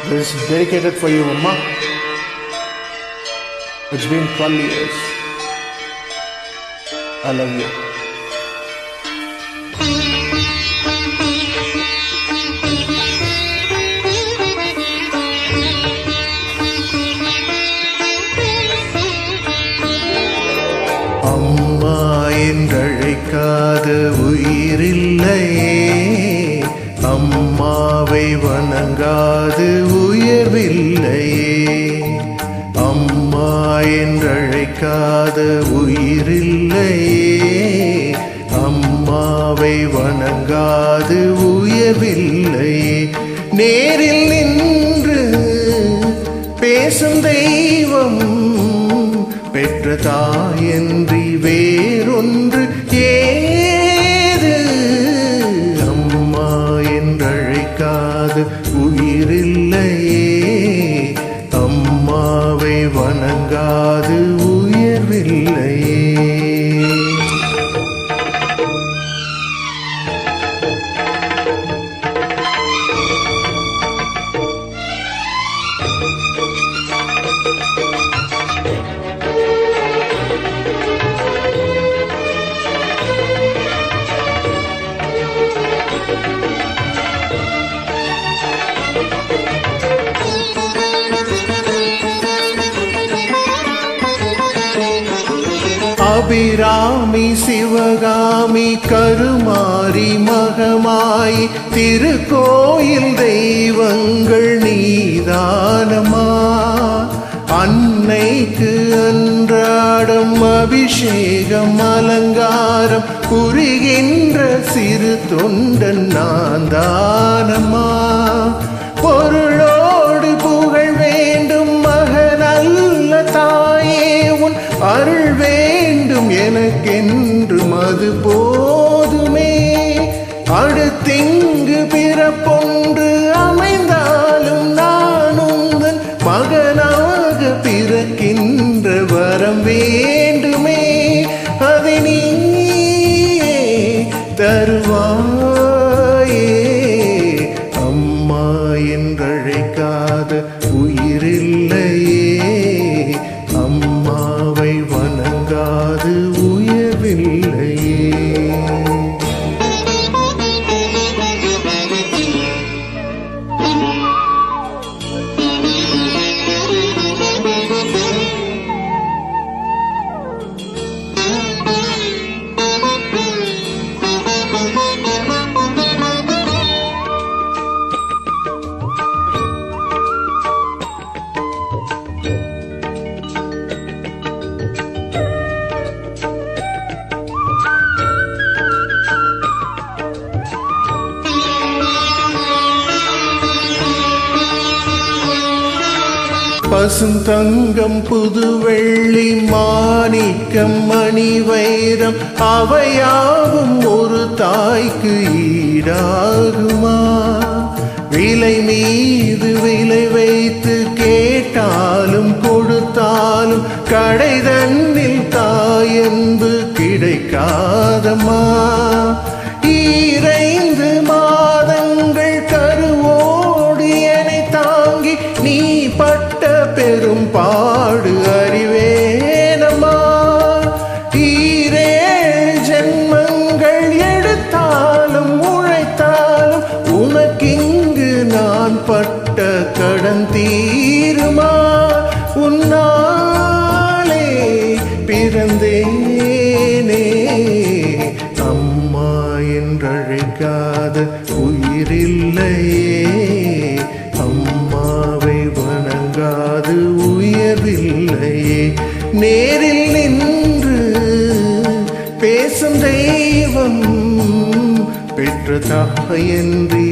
This is dedicated for you, Amma. It's been 12 years. I love you. அம்மா என்றழைக்காத உயிரில்லையே, அம்மாவை வணங்காது உயர்வில்லையே. அம்மா என்றழைக்காத உயிரில்லையே, அம்மாவை வணங்காது உயர்வில்லையே. நேரில் நின்று பேசும் தெய்வம் பெற்ற தாயன்றி வேறொன்று ஏது. அம்மா என்றழைக்காத உயிரில்லையே, அம்மாவை வணங்காது உயர்வில்லையே. அபிராமி சிவகாமி கருமாரி மகமாய் திருக்கோயில் தெய்வங்கள் நீதானமா. அன்னைக்கு அன்றாடம் அபிஷேகம் அலங்காரம் புரிகின்ற சிறு தொண்டன் நான் தானம்மா. பொருளோடு புகழ் வேண்டும் மகனல்ல தாயே, உன் அருள் வேண்டும் எனக்கென்று மது போதுமே. அடுத்திங்கு பிறப்பொன்று அமைந்தாலும் நான் உந்தன் மகனாக பிறக்கின்ற வரம் வேண்டுமே. அதை நீயே தருவாயே. அம்மா என்றழைக்காத உயிரில்லையே, அம்மாவை வணங்காது உயர்வில்லையே. பசும் தங்கம் புது வெள்ளி மாணிக்கம் மணி வைரம் அவையாவும் ஒரு தாய்க்கு ஈடாகுமா. விலை மீது விலை வைத்து கேட்டாலும் கொடுத்தாலும் கடை தன்னில் தாயன்பு கிடைக்காதம்மா. ஈரைந்து மாதங்கள் கருவோடு என்னை தாங்கி நீ பட்ட பெரும் பாடு அறிவேனம்மா. ஈரேழு ஜென்மங்கள் எடுத்தாலும் உழைத்தாலும் உனக்கிங்கு நான் பட்ட கடன் தீருமா. உன்னாலே பிறந்தேனே. அம்மா என்றழைக்காத உயிரில்லையே, அம்மாவை வணங்காது உயர்வில்லையே. நேரில் நின்று பேசும் தெய்வம் பெற்ற தாயன்றி